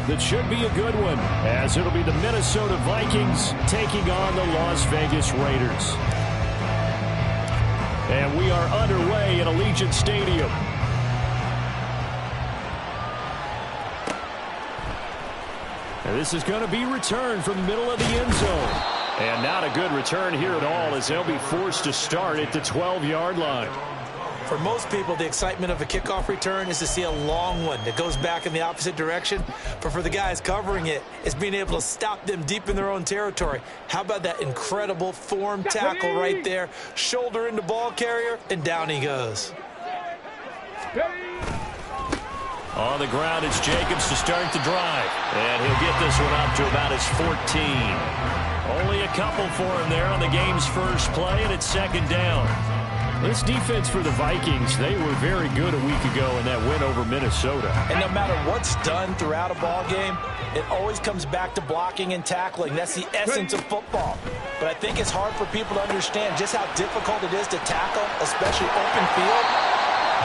that should be a good one, as it'll be the Minnesota Vikings taking on the Las Vegas Raiders. And we are underway at Allegiant Stadium. And this is going to be returned from the middle of the end zone. And not a good return here at all, as they'll be forced to start at the 12-yard line. For most people, the excitement of a kickoff return is to see a long one that goes back in the opposite direction. But for the guys covering it, it's being able to stop them deep in their own territory. How about that incredible form tackle right there? Shoulder into ball carrier, and down he goes. On the ground, it's Jacobs to start the drive. And he'll get this one up to about his 14. Only a couple for him there on the game's first play, and it's second down. This defense for the Vikings, they were very good a week ago in that win over Minnesota. And no matter what's done throughout a ball game, it always comes back to blocking and tackling. That's the essence of football. But I think it's hard for people to understand just how difficult it is to tackle, especially open field.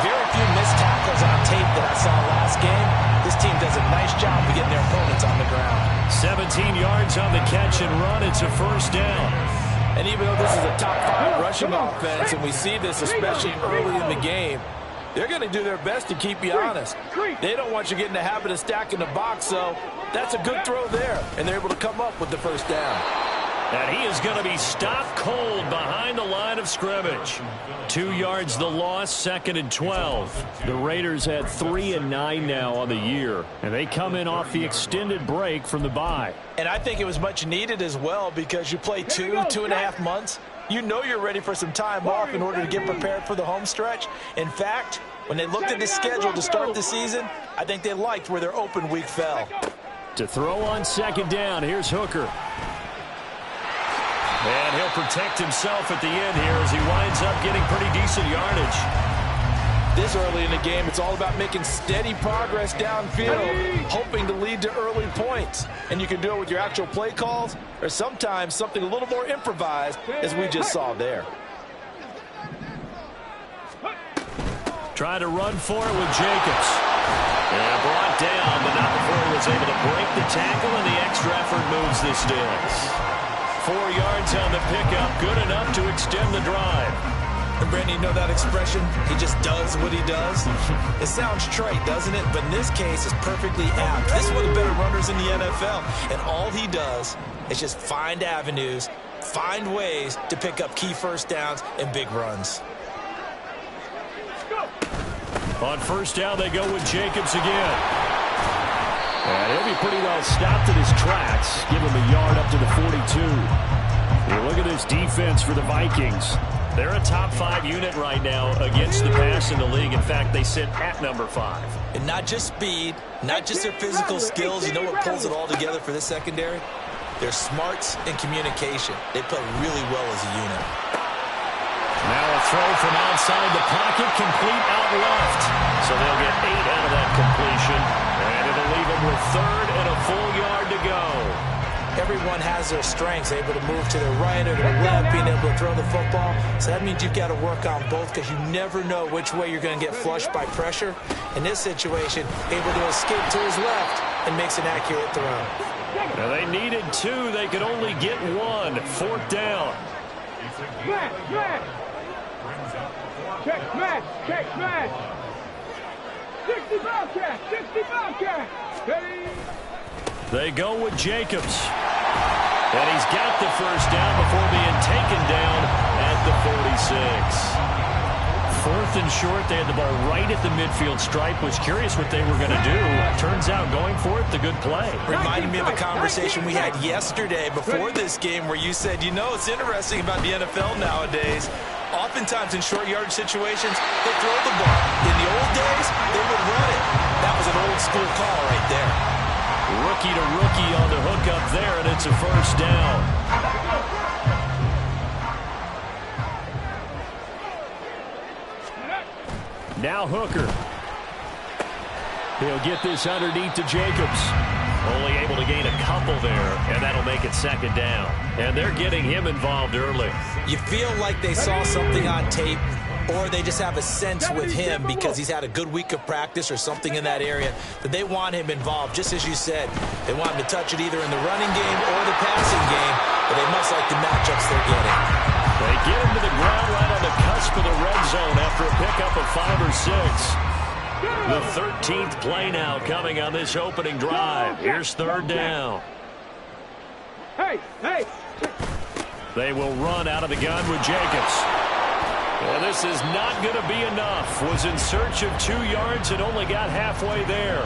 Very few missed tackles on tape that I saw last game. This team does a nice job of getting their opponents on the ground. 17 yards on the catch and run. It's a first down. And even though this is a top-5 rushing offense, and we see this especially early in the game, they're going to do their best to keep you honest. They don't want you getting the habit of stacking the box, so that's a good throw there. And they're able to come up with the first down. And he is going to be stopped cold behind the line of scrimmage. 2 yards the loss, second and 12. The Raiders at 3-9 now on the year, and they come in off the extended break from the bye. And I think it was much needed as well, because you play 2.5 months. You know you're ready for some time off in order to get prepared for the home stretch. In fact, when they looked at the schedule to start the season, I think they liked where their open week fell. To throw on second down, here's Hooker. And he'll protect himself at the end here as he winds up getting pretty decent yardage. This early in the game, it's all about making steady progress downfield, hoping to lead to early points. And you can do it with your actual play calls, or sometimes something a little more improvised, as we just saw there. Trying to run for it with Jacobs. And brought down, but not before he was able to break the tackle, and the extra effort moves the sticks. 4 yards on the pickup, good enough to extend the drive. And Brandon, you know that expression? He just does what he does. It sounds trite, doesn't it? But in this case, it's perfectly apt. This is one of the better runners in the NFL. And all he does is just find avenues, find ways to pick up key first downs and big runs. On first down, they go with Jacobs again. And he'll be pretty well stopped in his tracks. Give him a yard up to the 42. You look at this defense for the Vikings. They're a top 5 unit right now against the pass in the league. In fact, they sit at number 5. And not just speed, not just their physical skills. You know what pulls it all together for this secondary? Their smarts and communication. They play really well as a unit. Now a throw from outside the pocket, complete out left. So they'll get 8 out of that completion. And it'll leave them with third and a full yard to go. Everyone has their strengths, able to move to their right or their left, being able to throw the football. So that means you've got to work on both, because you never know which way you're going to get flushed by pressure. In this situation, able to escape to his left and makes an accurate throw. Now they needed 2. They could only get 1. Fourth down. Check smash. 60 Bobcat. They go with Jacobs. And he's got the first down before being taken down at the 46. Fourth and short, they had the ball right at the midfield stripe. Was curious what they were going to do. Turns out going for it, the good play. Reminded me of a conversation we had yesterday before this game where you said, you know, it's interesting about the NFL nowadays. Oftentimes in short yardage situations, they throw the ball. In the old days, they would run it. That was an old school call right there. Rookie to rookie on the hookup there, and it's a first down. Now Hooker. He'll get this underneath to Jacobs. Only able to gain a couple there, and that'll make it second down. And they're getting him involved early. You feel like they saw something on tape or they just have a sense with him because he's had a good week of practice or something in that area that they want him involved. Just as you said, they want him to touch it either in the running game or the passing game, but they must like the matchups they're getting. They get him to the ground right on the cusp of the red zone after a pickup of 5 or 6. The 13th play now coming on this opening drive. Here's 3rd down. Hey! They will run out of the gun with Jacobs. Well, this is not going to be enough. Was in search of 2 yards and only got halfway there.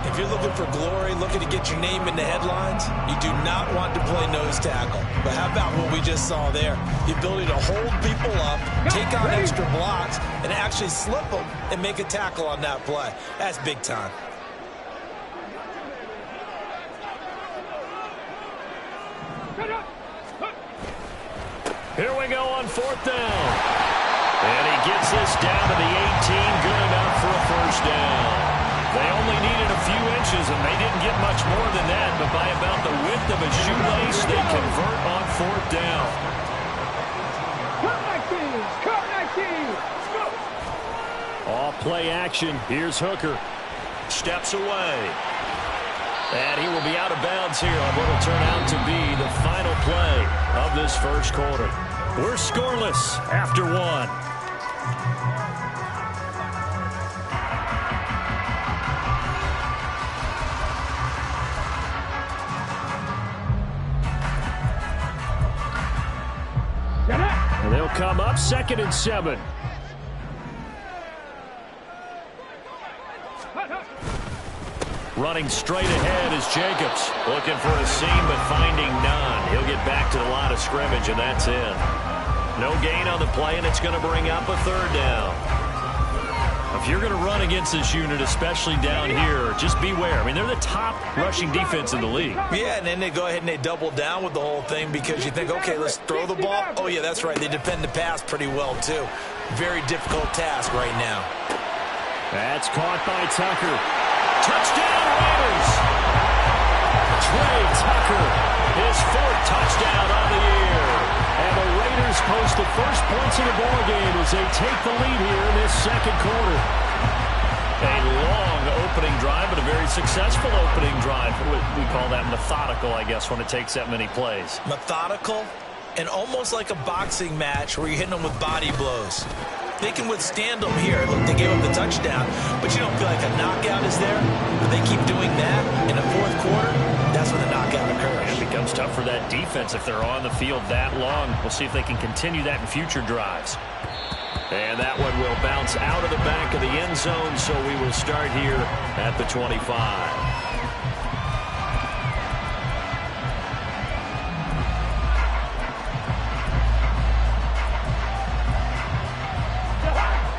If you're looking for glory, looking to get your name in the headlines, you do not want to play nose tackle. But how about what we just saw there? The ability to hold people up, take on extra blocks, and actually slip them and make a tackle on that play. That's big time. Here we go on 4th down. And he gets this down to the 18, good enough for a 1st down. They only needed a few inches, and they didn't get much more than that, but by about the width of a shoelace, they convert on 4th down. All play action. Here's Hooker. Steps away. And he will be out of bounds here on what will turn out to be the final play of this first quarter. We're scoreless after 1. And they'll come up 2nd and 7. Running straight ahead is Jacobs. Looking for a seam, but finding none. He'll get back to the line of scrimmage, and that's in. No gain on the play, and it's going to bring up a 3rd down. If you're going to run against this unit, especially down here, just beware. I mean, they're the top rushing defense in the league. Yeah, and then they go ahead and they double down with the whole thing because you think, okay, let's throw the ball. Oh, yeah, that's right. They defend the pass pretty well, too. Very difficult task right now. That's caught by Tucker. Touchdown, Raiders! Trey Tucker, his 4th touchdown on the year. And the Raiders post the first points of the ballgame as they take the lead here in this 2nd quarter. A long opening drive, but a very successful opening drive. We call that methodical, I guess, when it takes that many plays. Methodical and almost like a boxing match where you're hitting them with body blows. They can withstand them here. Look, they gave up the touchdown, but you don't feel like a knockout is there. But they keep doing that in the 4th quarter. That's when the knockout occurs. It becomes tough for that defense if they're on the field that long. We'll see if they can continue that in future drives. And that one will bounce out of the back of the end zone, so we will start here at the 25.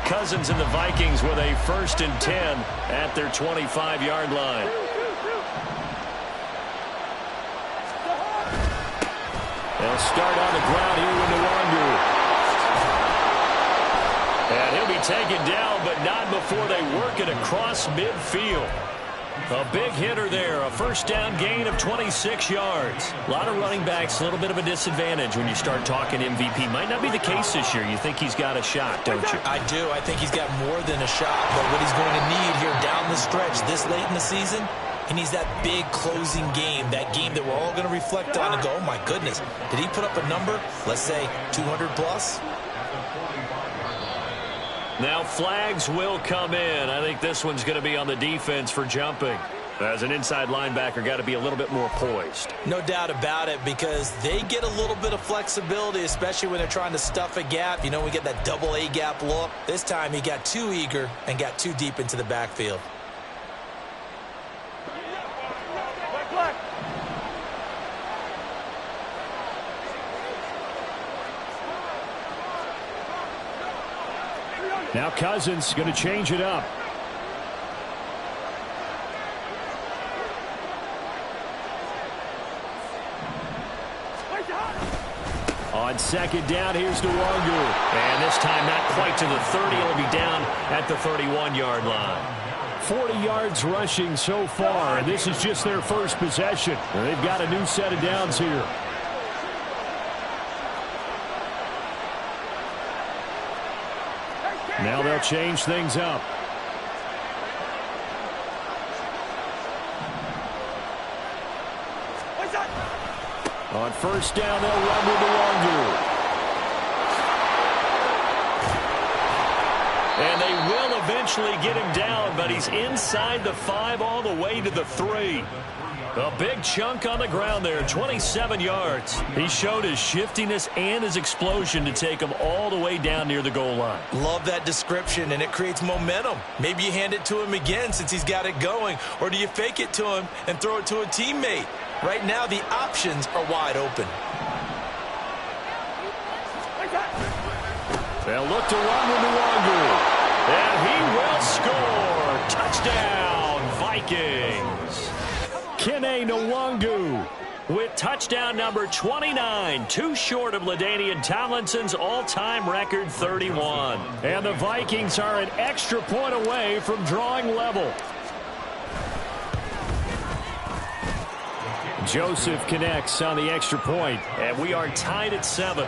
Cousins and the Vikings with a 1st and 10 at their 25-yard line. They'll start on the ground here with Nwangu. And he'll be taken down, but not before they work it across midfield. A big hitter there, a 1st down gain of 26 yards. A lot of running backs, a little bit of a disadvantage when you start talking MVP. Might not be the case this year. You think he's got a shot, don't you? I do. I think he's got more than a shot. But what he's going to need here down the stretch this late in the season, he needs that big closing game, that game that we're all going to reflect on and go, oh, my goodness, did he put up a number, let's say 200 plus? Now flags will come in. I think this one's going to be on the defense for jumping. As an inside linebacker, got to be a little bit more poised. No doubt about it, because they get a little bit of flexibility, especially when they're trying to stuff a gap. You know, we get that double A gap look. This time he got too eager and got too deep into the backfield. Now Cousins going to change it up. On 2nd down, here's Nwangu. And this time not quite to the 30. It'll be down at the 31-yard line. 40 yards rushing so far, and this is just their first possession. And they've got a new set of downs here. change things up. On first down, they'll run with Nwangwu. And they will eventually get him down, but he's inside the 5 all the way to the 3. A big chunk on the ground there, 27 yards. He showed his shiftiness and his explosion to take him all the way down near the goal line. Love that description, and it creates momentum. Maybe you hand it to him again since he's got it going, or do you fake it to him and throw it to a teammate? Right now, the options are wide open. They'll look to run with Nwangwu. And he will score. Touchdown, Vikings. Kene Nwangwu with touchdown number 29, too short of LaDainian Tomlinson's all-time record 31. And the Vikings are an extra point away from drawing level. Joseph connects on the extra point, and we are tied at 7.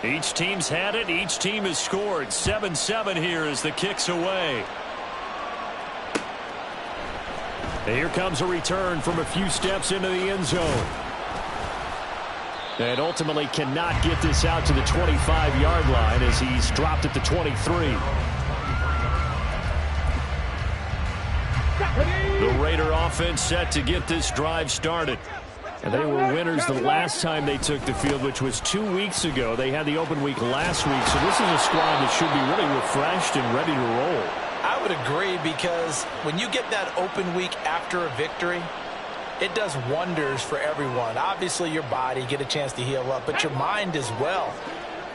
Each team's had it. Each team has scored. 7-7 here as the kick's away. And here comes a return from a few steps into the end zone. And ultimately cannot get this out to the 25-yard line as he's dropped at the 23. The Raider offense set to get this drive started. And they were winners the last time they took the field, which was 2 weeks ago. They had the open week last week, so this is a squad that should be really refreshed and ready to roll. I would agree, because when you get that open week after a victory, it does wonders for everyone. Obviously, your body, get a chance to heal up, but your mind as well.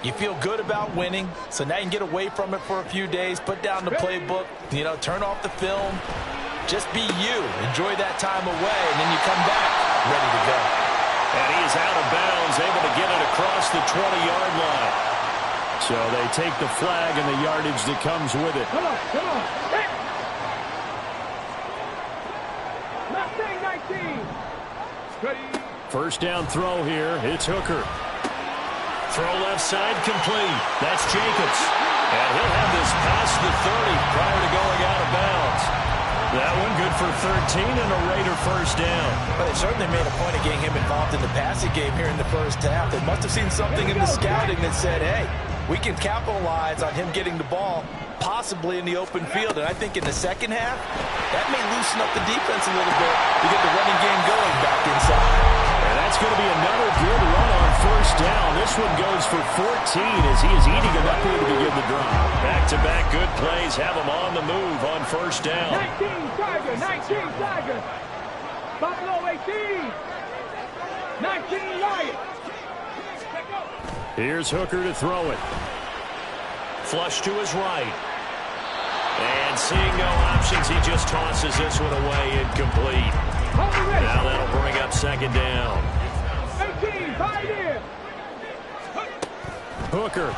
You feel good about winning, so now you can get away from it for a few days, put down the playbook, turn off the film. Just be you. Enjoy that time away, and then you come back ready to go. And he is out of bounds, able to get it across the 20-yard line. So they take the flag and the yardage that comes with it. Come on. Hey. 19. First down throw here. It's Hooker. Throw left side complete. That's Jacobs. And he'll have this past the 30 prior to going out of bounds. That one good for 13 and a Raider first down. Well, they certainly made a point of getting him involved in the passing game here in the first half. They must have seen something in the scouting that said, hey, we can capitalize on him getting the ball, possibly in the open field. And I think in the second half, that may loosen up the defense a little bit to get the running game going back inside. And that's going to be another good run on first down. This one goes for 14 as he is eating it up here to begin the drive. Back-to-back good plays have him on the move on first down. 19 Tigers. Buffalo 18. 19 Lions. Here's Hooker to throw it. Flush to his right. And seeing no options, he just tosses this one away, incomplete. Now that'll bring up second down. 18, Pioneer. Hooker.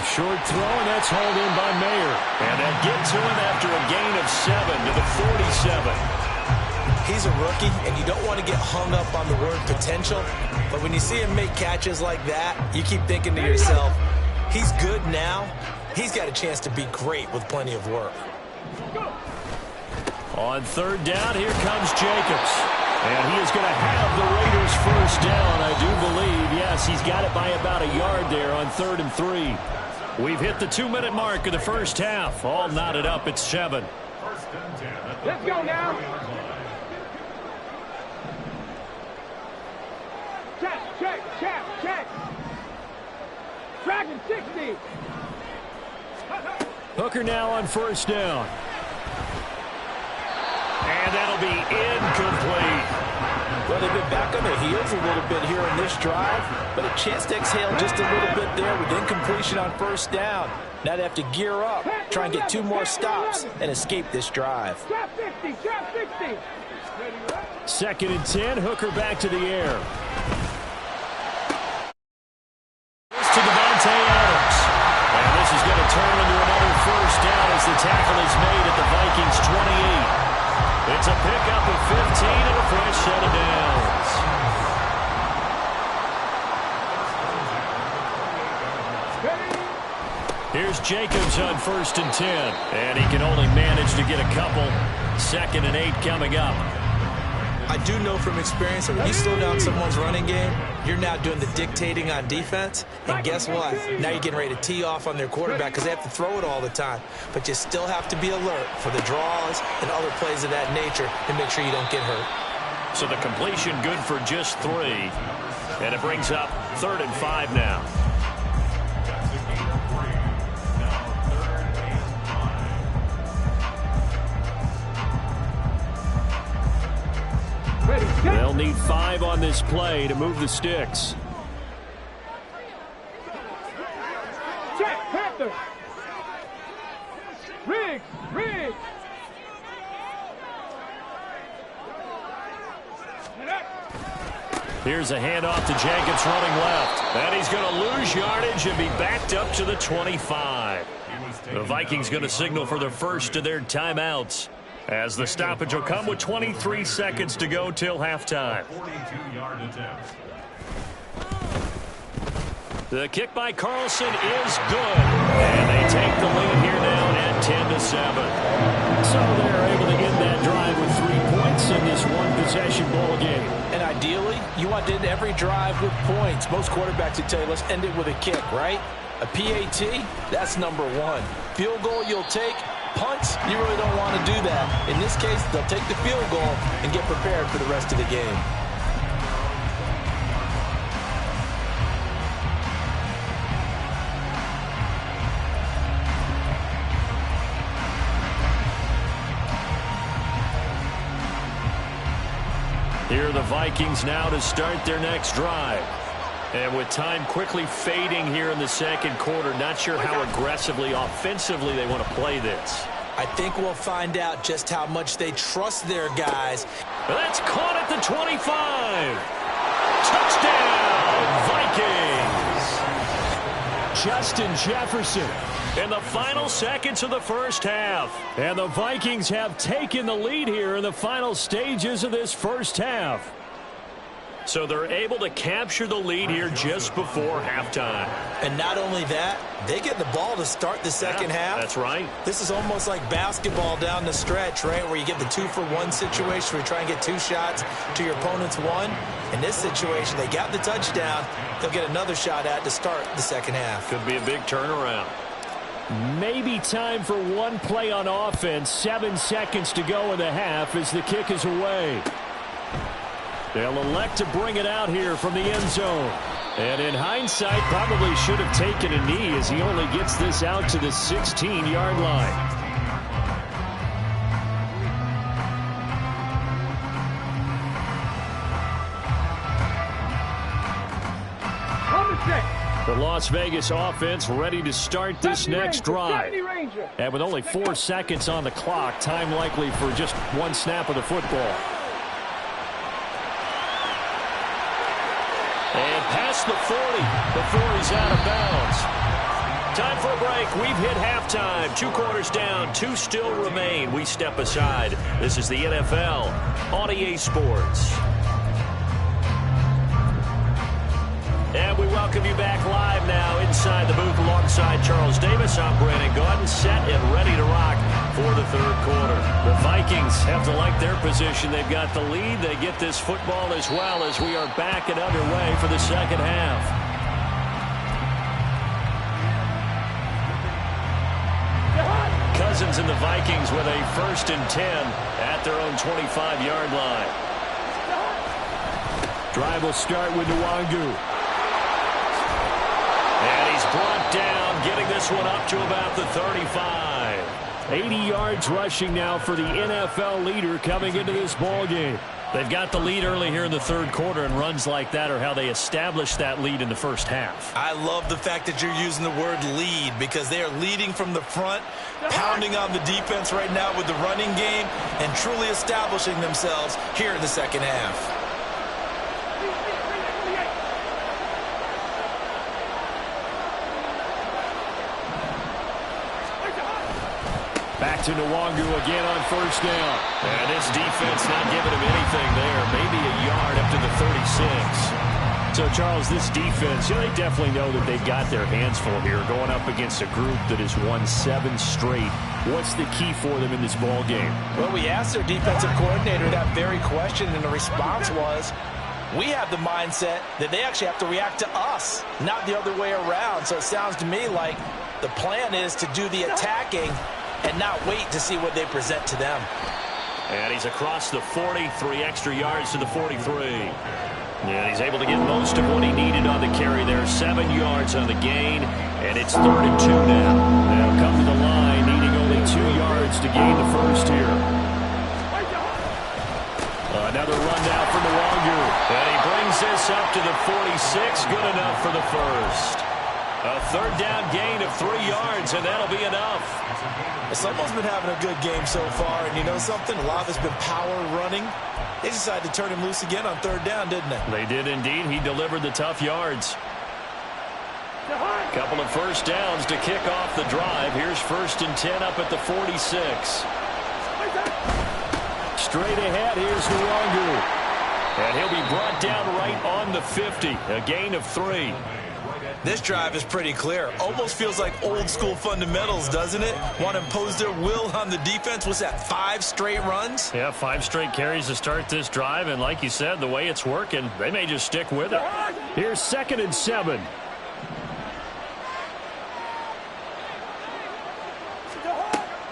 Short throw, and that's hauled in by Mayer. And they'll get to him after a gain of 7 to the 47. He's a rookie, and you don't want to get hung up on the word potential. But when you see him make catches like that, you keep thinking to yourself, he's good now. He's got a chance to be great with plenty of work. On third down, here comes Jacobs. And he is going to have the Raiders first down, I do believe. Yes, he's got it by about a yard there on 3rd and 3. We've hit the 2-minute mark of the first half. All knotted up at 7. Let's go now. Check. Dragon 60. Hooker now on first down. And that'll be incomplete. Well, they've been back on their heels a little bit here in this drive, but a chance to exhale just a little bit there with incompletion on first down. Now they have to gear up, try and get 2 more stops, and escape this drive. Trap 50. 2nd and 10, Hooker back to the air. To Devontae Adams. And this is going to turn into another first down as the tackle is made at the Vikings' 28. It's a pickup of 15 and a fresh set of downs. Here's Jacobs on 1st and 10. And he can only manage to get a couple. 2nd and 8 coming up. I do know from experience that when you slow down someone's running game, you're now doing the dictating on defense. And guess what? Now you're getting ready to tee off on their quarterback because they have to throw it all the time. But you still have to be alert for the draws and other plays of that nature and make sure you don't get hurt. So the completion good for just 3. And it brings up 3rd and 5 now. They'll need 5 on this play to move the sticks. Check, Panther. Riggs. Here's a handoff to Jacobs running left. And he's going to lose yardage and be backed up to the 25. The Vikings going to signal for the first of their timeouts, as the stoppage will come with 23 seconds to go till halftime. The kick by Carlson is good. And they take the lead here now at 10-7. So they're able to end that drive with 3 points in this one-possession ball game. And ideally, you want to end every drive with points. Most quarterbacks would tell you, let's end it with a kick, right? A PAT, that's number 1. Field goal you'll take. Punts, you really don't want to do that. In this case, they'll take the field goal and get prepared for the rest of the game. Here are the Vikings now to start their next drive. And with time quickly fading here in the second quarter, not sure how aggressively, offensively they want to play this. I think we'll find out just how much they trust their guys. That's caught at the 25. Touchdown, Vikings. Justin Jefferson in the final seconds of the first half. And the Vikings have taken the lead here in the final stages of this first half. So they're able to capture the lead here just before halftime. And not only that, they get the ball to start the second half. That's right. This is almost like basketball down the stretch, right, where you get the 2-for-1 situation where you try and get 2 shots to your opponent's 1. In this situation, they got the touchdown. They'll get another shot at to start the second half. Could be a big turnaround. Maybe time for one play on offense. 7 seconds to go in the half as the kick is away. They'll elect to bring it out here from the end zone. And in hindsight, probably should have taken a knee as he only gets this out to the 16-yard line. The Las Vegas offense ready to start this next drive. And with only 4 seconds on the clock, time likely for just 1 snap of the football. And past the 40 before he's out of bounds. Time for a break. We've hit halftime. 2 quarters down, 2 still remain. We step aside. This is the NFL on EA Sports. And we welcome you back live now inside the booth alongside Charles Davis. I'm Brandon Gaudin, set and ready to rock for the third quarter. The Vikings have to like their position. They've got the lead. They get this football as well as we are back and underway for the second half. Cousins and the Vikings with a 1st and 10 at their own 25-yard line. Drive will start with Nwangu. And he's brought down, getting this one up to about the 35. 80 yards rushing now for the NFL leader coming into this ball game. They've got the lead early here in the third quarter, and runs like that are how they establish that lead in the first half. I love the fact that you're using the word lead because they are leading from the front, pounding on the defense right now with the running game, and truly establishing themselves here in the second half. Back to Nwangu again on first down. And this defense not giving him anything there. Maybe a yard up to the 36. So, Charles, this defense, they definitely know that they've got their hands full here going up against a group that has won 7 straight. What's the key for them in this ball game? Well, we asked their defensive coordinator that very question, and the response was, we have the mindset that they actually have to react to us, not the other way around. So it sounds to me like the plan is to do the attacking and not wait to see what they present to them. And he's across the 40, 3 extra yards to the 43. And he's able to get most of what he needed on the carry there. 7 yards on the gain, and it's 3rd and 2 now. They'll come to the line, needing only 2 yards to gain the first here. Another run now for Nwangu. And he brings this up to the 46. Good enough for the first. A 3rd down gain of 3 yards, and that'll be enough. Someone's been having a good game so far, and you know something? A lot of it's been power running. They decided to turn him loose again on 3rd down, didn't they? They did indeed. He delivered the tough yards. Couple of first downs to kick off the drive. Here's 1st and 10 up at the 46. Straight ahead, here's Nwangu. And he'll be brought down right on the 50. A gain of 3. This drive is pretty clear. Almost feels like old school fundamentals, doesn't it? Want to impose their will on the defense. What's that, 5 straight runs? Yeah, 5 straight carries to start this drive. And like you said, the way it's working, they may just stick with it. Here's 2nd and 7.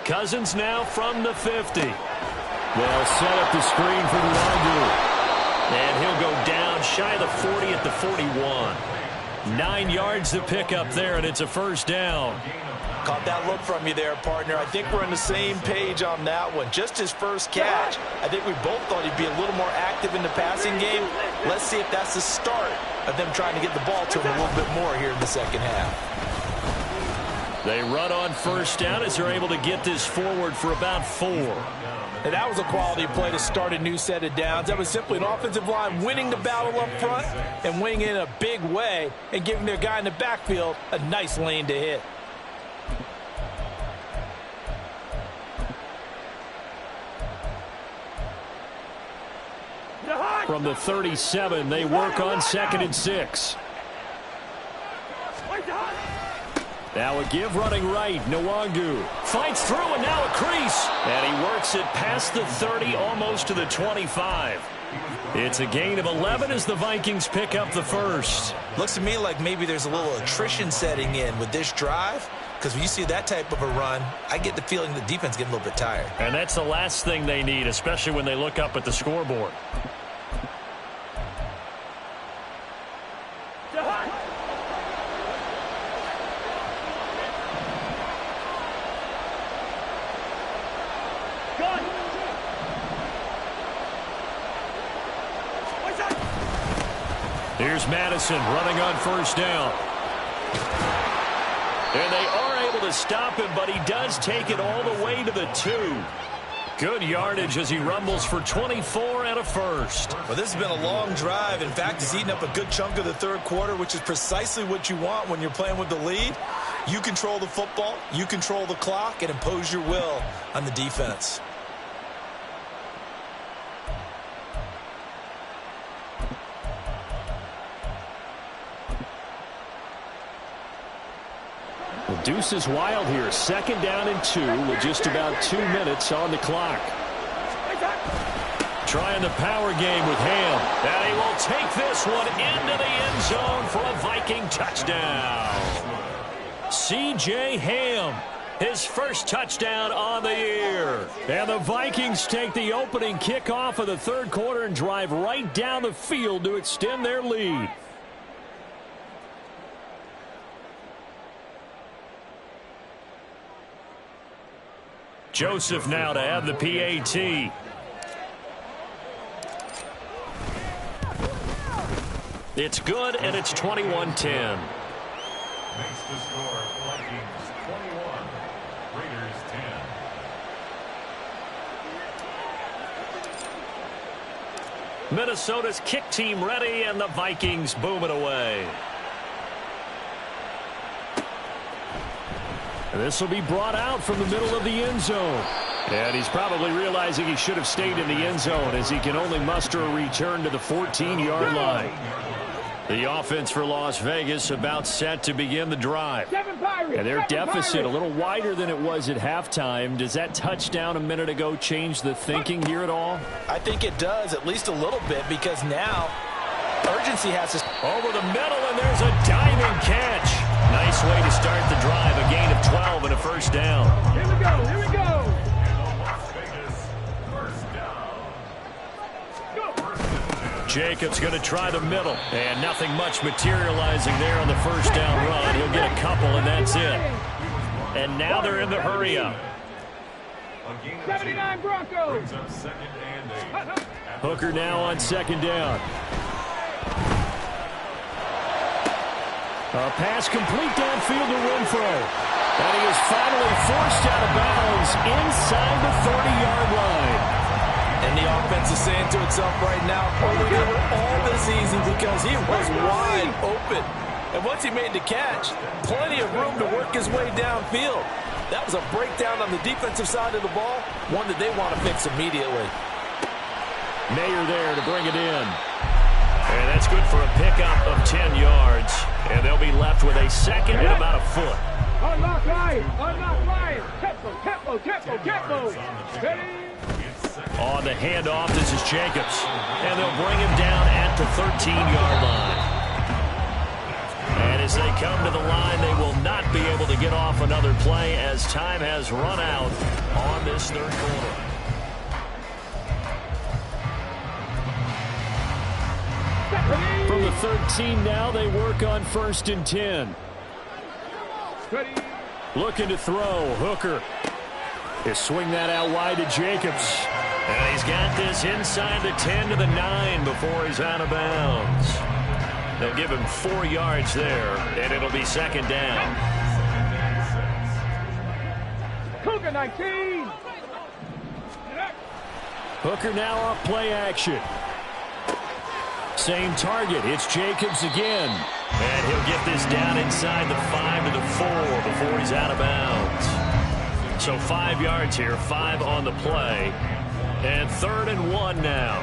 Cousins now from the 50. They'll set up the screen for Nwangu. And he'll go down shy of the 40 at the 41. 9 yards to pick up there, and it's a 1st down. Caught that look from you there, partner. I think we're on the same page on that one. Just his first catch. I think we both thought he'd be a little more active in the passing game. Let's see if that's the start of them trying to get the ball to him a little bit more here in the second half. They run on 1st down as they're able to get this forward for about 4. And that was a quality play to start a new set of downs. That was simply an offensive line winning the battle up front and winning in a big way and giving their guy in the backfield a nice lane to hit. From the 37, they work on 2nd and 6. Now a give running right. Nwangu fights through, and now a crease. And he works it past the 30, almost to the 25. It's a gain of 11 as the Vikings pick up the first. Looks to me like maybe there's a little attrition setting in with this drive, because when you see that type of a run, I get the feeling the defense getting a little bit tired. And that's the last thing they need, especially when they look up at the scoreboard. Here's Madison running on 1st down. And they are able to stop him, but he does take it all the way to the 2. Good yardage as he rumbles for 24 and a first. Well, this has been a long drive. In fact, he's eaten up a good chunk of the 3rd quarter, which is precisely what you want when you're playing with the lead. You control the football, you control the clock, and impose your will on the defense. The deuce is wild here. 2nd down and 2 with just about 2 minutes on the clock. Trying the power game with Ham. And he will take this one into the end zone for a Viking touchdown. C.J. Ham, his first touchdown on the year. And the Vikings take the opening kickoff of the 3rd quarter and drive right down the field to extend their lead. Joseph now to have the PAT. It's good, and it's 21-10. Makes the score Vikings 21, Raiders 10. Minnesota's kick team ready, and the Vikings boom it away. This will be brought out from the middle of the end zone. And he's probably realizing he should have stayed in the end zone as he can only muster a return to the 14-yard line. The offense for Las Vegas about set to begin the drive. And their deficit a little wider than it was at halftime. Does that touchdown a minute ago change the thinking here at all? I think it does, at least a little bit, because now urgency has to... Over the middle, and there's a diving catch. Nice way to start the drive. A gain of 12 and a first down. Here we go. Here we go. Jacobs going to try the middle, and nothing much materializing there on the first down run. He'll get a couple, and that's it. And now they're in the hurry up. 79 Broncos. Hooker now on second down. A pass complete downfield to Renfro. And he is finally forced out of bounds inside the 30-yard line. And the offense is saying to itself right now, only cover all this easy because he was wide open. And once he made the catch, plenty of room to work his way downfield. That was a breakdown on the defensive side of the ball, one that they want to fix immediately. Mayer there to bring it in. And that's good for a pickup of 10 yards. And they'll be left with a second and about a foot. Unlock line. Unlock line. Tempo. Ready. On the handoff, this is Jacobs. And they'll bring him down at the 13-yard line. And as they come to the line, they will not be able to get off another play as time has run out on this third quarter. From the 13 now, they work on 1st and 10. Ready. Looking to throw. Hooker. He'll swing that out wide to Jacobs. And he's got this inside the 10 to the 9 before he's out of bounds. They'll give him 4 yards there, and it'll be second down. Cougar 19. Hooker now off play action. Same target. It's Jacobs again. And he'll get this down inside the 5 to the 4 before he's out of bounds. So 5 yards here, 5 on the play. And 3rd and 1 now.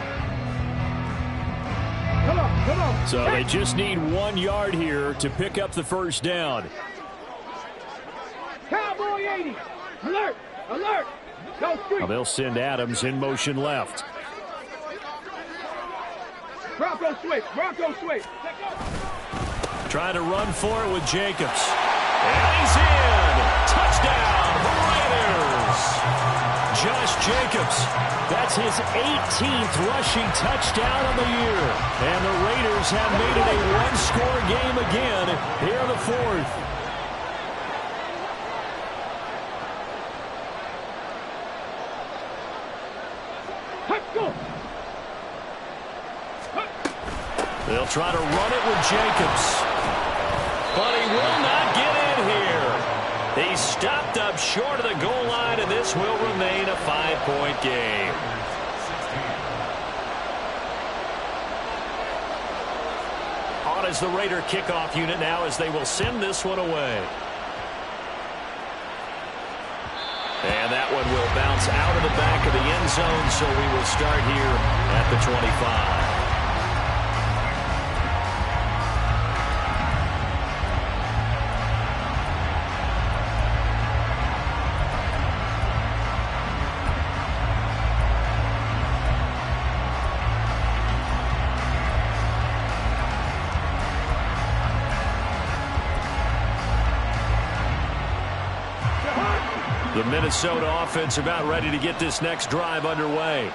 Come on. So they just need 1 yard here to pick up the first down. Cowboy 80. Alert. Go street. Now they'll send Adams in motion left. Bronco switch. Trying to run for it with Jacobs. And he's in. Touchdown, Raiders. Josh Jacobs. That's his 18th rushing touchdown of the year. And the Raiders have made it a one-score game again here in the 4th. They'll try to run it with Jacobs. But he will not get in here. He's stopped up short of the goal line, and this will remain a 5-point game. On is the Raider kickoff unit now as they will send this one away. And that one will bounce out of the back of the end zone, so we will start here at the 25. The Minnesota offense about ready to get this next drive underway.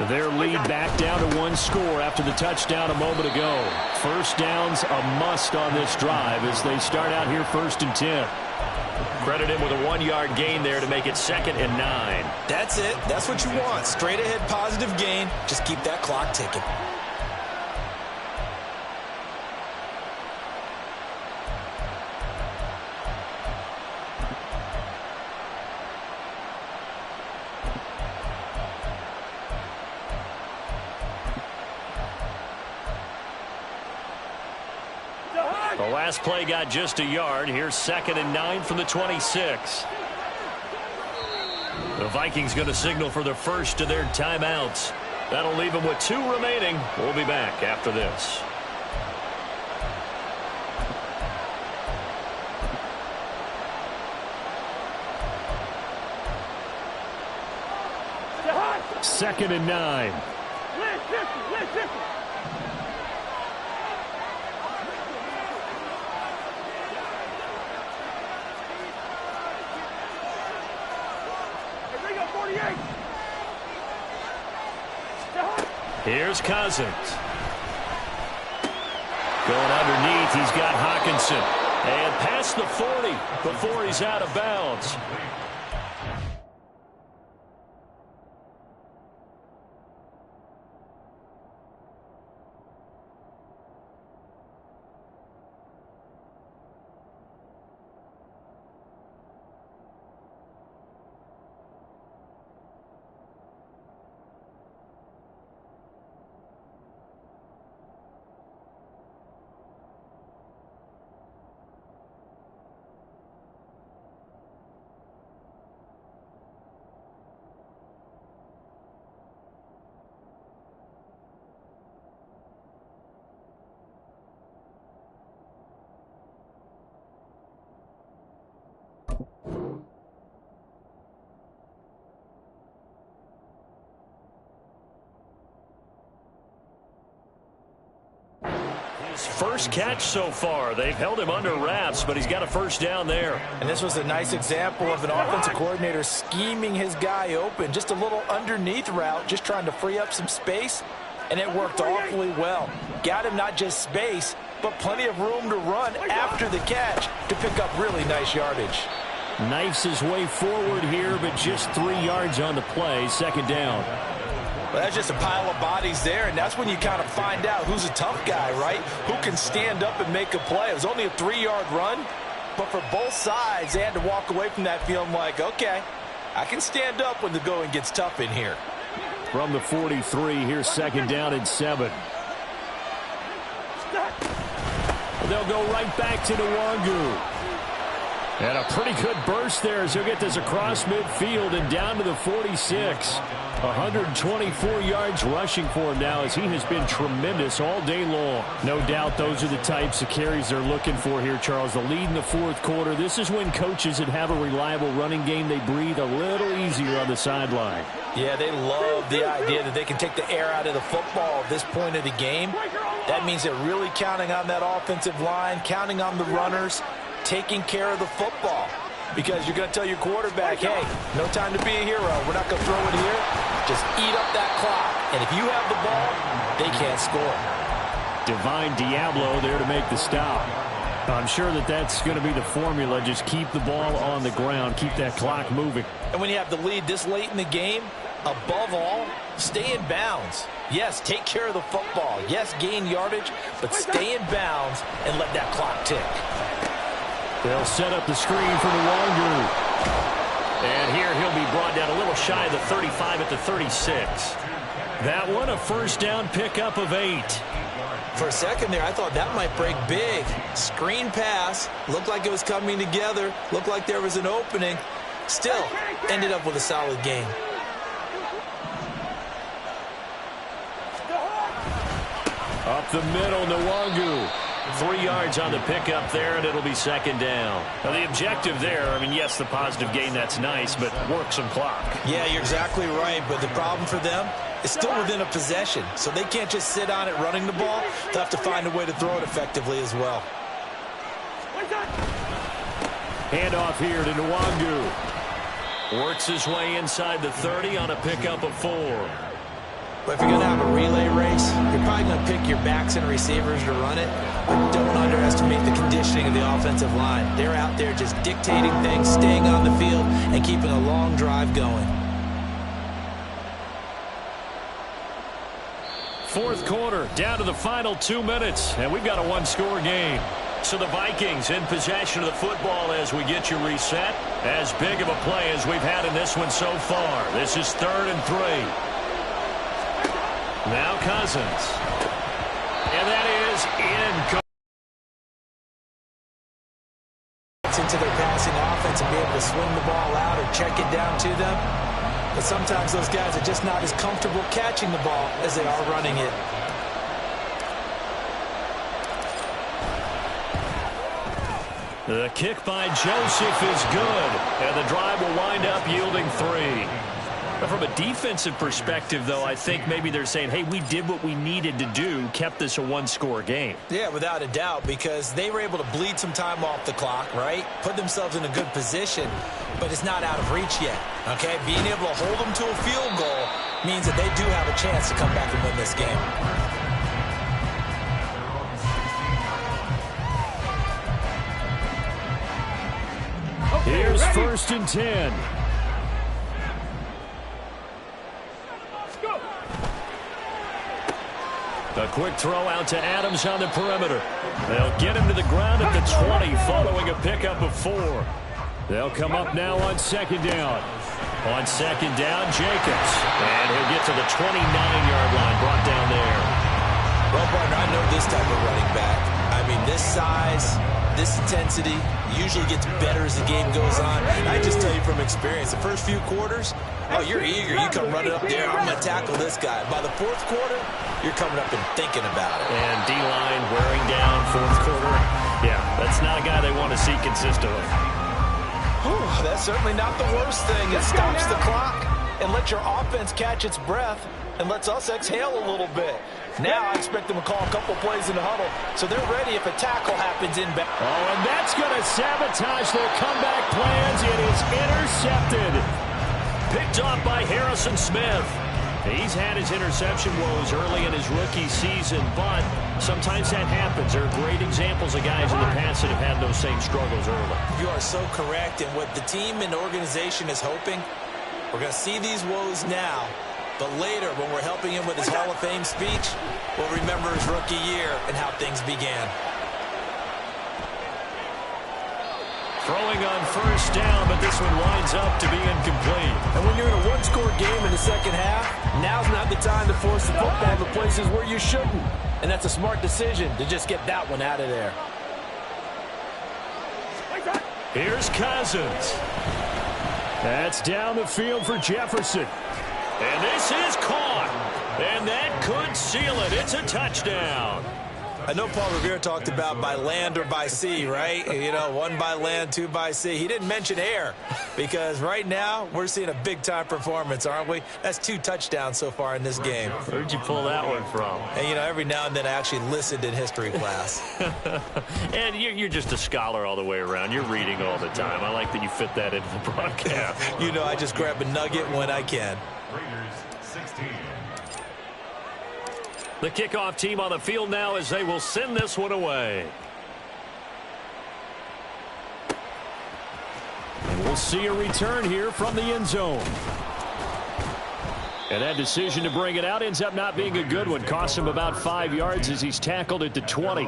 Their lead back down to 1 score after the touchdown a moment ago. First down's a must on this drive as they start out here 1st and 10. Credit him with a 1-yard gain there to make it 2nd and 9. That's it. That's what you want. Straight ahead positive gain. Just keep that clock ticking. last play got just a yard. Here's 2nd and 9 from the 26. The Vikings going to signal for the first of their timeouts. That'll leave them with 2 remaining. We'll be back after this. Second and 9. Here's Cousins. Going underneath, he's got Hockenson. And past the 40 before he's out of bounds. His first catch so far. They've held him under wraps, but he's got a first down there. And this was a nice example of an offensive coordinator scheming his guy open. Just a little underneath route, just trying to free up some space, and it worked awfully well. Got him not just space, but plenty of room to run after the catch to pick up really nice yardage. Knifes his way forward here, but just 3 yards on the play. Second down. Well, that's just a pile of bodies there, and that's when you kind of find out who's a tough guy, right? Who can stand up and make a play. It was only a 3-yard run, but for both sides, they had to walk away from that feeling like, okay, I can stand up when the going gets tough in here. From the 43, here's 2nd down and 7. They'll go right back to Nwangu. And a pretty good burst there as he'll get this across midfield and down to the 46. 124 yards rushing for him now as he has been tremendous all day long. No doubt those are the types of carries they're looking for here, Charles. The lead in the 4th quarter. This is when coaches that have a reliable running game, they breathe a little easier on the sideline. Yeah, they love the idea that they can take the air out of the football at this point of the game. That means they're really counting on that offensive line, counting on the runners, taking care of the football. Because you're going to tell your quarterback, hey, no time to be a hero. We're not going to throw it here. Just eat up that clock. And if you have the ball, they can't score. Divine Diablo there to make the stop. I'm sure that that's going to be the formula. Just keep the ball on the ground. Keep that clock moving. And when you have the lead this late in the game, above all, stay in bounds. Yes, take care of the football. Yes, gain yardage, but stay in bounds and let that clock tick. They'll set up the screen for Nwangu. And here he'll be brought down a little shy of the 35 at the 36. That one a first down pickup of 8. For a second there, I thought that might break big. Screen pass. Looked like it was coming together. Looked like there was an opening. Still, ended up with a solid game. Up the middle, Nwangu. 3 yards on the pickup there, and it'll be 2nd down. Now, the objective there, I mean, yes, the positive gain, that's nice, but work some clock. Yeah, you're exactly right, but the problem for them is still within a possession, so they can't just sit on it running the ball. They'll have to find a way to throw it effectively as well. Handoff here to Nwangu. Works his way inside the 30 on a pickup of 4. But if you're going to have a relay race, you're probably going to pick your backs and receivers to run it. But don't underestimate the conditioning of the offensive line. They're out there just dictating things, staying on the field, and keeping a long drive going. 4th quarter, down to the final 2 minutes, and we've got a 1-score game. So the Vikings in possession of the football as we get you reset. As big of a play as we've had in this one so far. This is 3rd and 3. Now Cousins. And that is in. gets into their passing offense and be able to swing the ball out or check it down to them. But sometimes those guys are just not as comfortable catching the ball as they are running it. The kick by Joseph is good, and the drive will wind up yielding 3. But from a defensive perspective, though, I think maybe they're saying, hey, we did what we needed to do, kept this a one-score game. Yeah, without a doubt, because they were able to bleed some time off the clock, right? Put themselves in a good position, but it's not out of reach yet, okay? Being able to hold them to a field goal means that they do have a chance to come back and win this game. Here's 1st and 10. A quick throw out to Adams on the perimeter. They'll get him to the ground at the 20 following a pickup of 4. They'll come up now on 2nd down. On 2nd down, Jacobs. And he'll get to the 29-yard line, brought down there. Well, partner, I know this type of running back. I mean, this size, this intensity usually gets better as the game goes on. I just tell you from experience, the first few quarters, oh, you're eager. You come running up there. I'm going to tackle this guy. By the 4th quarter, you're coming up and thinking about it. And D-line wearing down 4th quarter. Yeah, that's not a guy they want to see consistently. Whew, that's certainly not the worst thing. It stops the clock and lets your offense catch its breath and lets us exhale a little bit. Now I expect them to call a couple plays in the huddle, so they're ready if a tackle happens in back. Oh, and that's going to sabotage their comeback plans. It is intercepted. Picked off by Harrison Smith. He's had his interception woes early in his rookie season, but sometimes that happens. There are great examples of guys in the past that have had those same struggles early. You are so correct, and what the team and organization is hoping, we're going to see these woes now, but later when we're helping him with his Hall of Fame speech, we'll remember his rookie year and how things began. Throwing on 1st down, but this one winds up to be incomplete. And when you're in a one-score game in the second half, now's not the time to force the football to places where you shouldn't. And that's a smart decision to just get that one out of there. Here's Cousins. That's down the field for Jefferson. And this is caught. And that could seal it. It's a touchdown. I know Paul Revere talked about by land or by sea, right? You know, 1 by land, 2 by sea. He didn't mention air because right now we're seeing a big-time performance, aren't we? That's 2 touchdowns so far in this game. Where'd you pull that one from? And, you know, every now and then I actually listened in history class. And you're just a scholar all the way around. You're reading all the time. I like that you fit that into the broadcast. You know, I just grab a nugget when I can. Raiders 16. The kickoff team on the field now as they will send this one away. And we'll see a return here from the end zone. And that decision to bring it out ends up not being a good one. Costs him about 5 yards as he's tackled at the 20.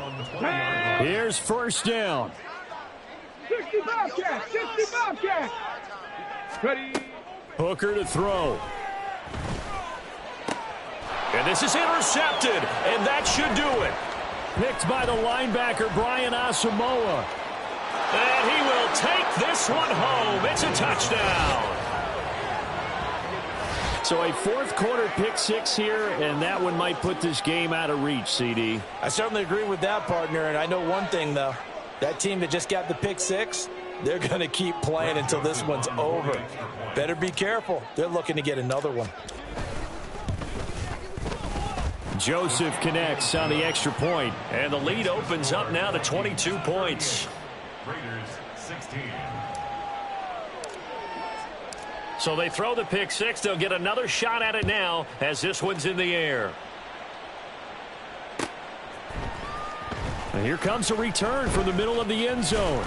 Here's 1st down. 60 Bobcats! 60 Bobcats! Ready? Hooker to throw. And this is intercepted, and that should do it. Picked by the linebacker, Brian Asamoah. And he will take this one home. It's a touchdown. So a 4th quarter pick 6 here, and that one might put this game out of reach, CD. I certainly agree with that, partner, and I know one thing, though. That team that just got the pick 6, they're going to keep playing until this one's over. Better be careful. They're looking to get another one. Joseph connects on the extra point, and the lead opens up now to 22 points. Raiders 16. So they throw the pick 6. They'll get another shot at it now as this one's in the air. And here comes a return from the middle of the end zone.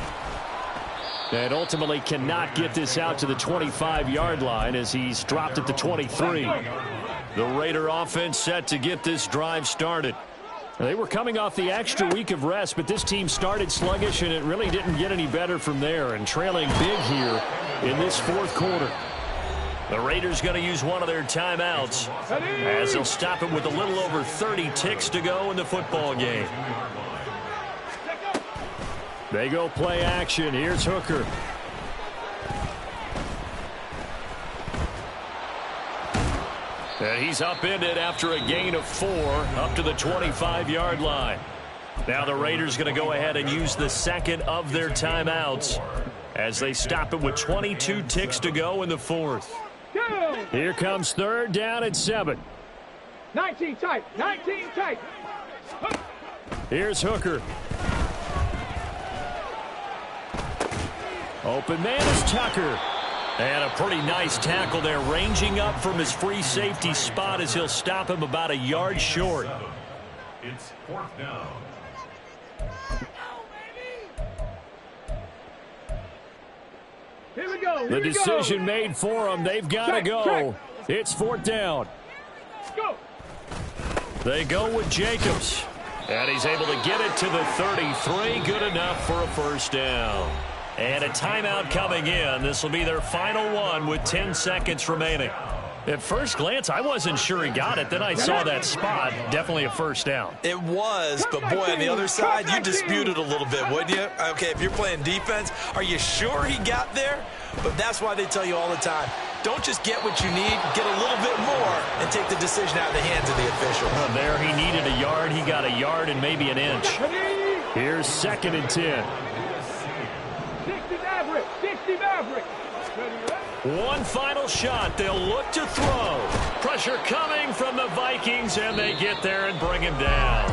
And ultimately cannot get this out to the 25-yard line as he's dropped at the 23. The Raider offense set to get this drive started. They were coming off the extra week of rest, but this team started sluggish, and it really didn't get any better from there, and trailing big here in this 4th quarter. The Raiders going to use one of their timeouts as they'll stop it with a little over 30 ticks to go in the football game. They go play action. Here's Hooker. And he's upended after a gain of 4 up to the 25-yard line. Now the Raiders going to go ahead and use the second of their timeouts as they stop it with 22 ticks to go in the fourth. Here comes third down and 7. 19 tight. 19 tight. Here's Hooker. Open man is Tucker. And a pretty nice tackle there, ranging up from his free safety spot as he'll stop him about a yard short. It's 4th down. Here we go. The decision made for them. They've got to go. It's 4th down. Go. They go with Jacobs. And he's able to get it to the 33. Good enough for a first down. And a timeout coming in. This will be their final one with 10 seconds remaining. At first glance, I wasn't sure he got it. Then I saw that spot. Definitely a first down. It was, but boy, on the other side, you dispute it a little bit, wouldn't you? Okay, if you're playing defense, are you sure he got there? But that's why they tell you all the time, don't just get what you need, get a little bit more, and take the decision out of the hands of the official. Well, there he needed a yard. He got a yard and maybe an inch. Here's 2nd and 10. 60 Maverick. 60 Maverick. One final shot. They'll look to throw. Pressure coming from the Vikings, and they get there and bring him down.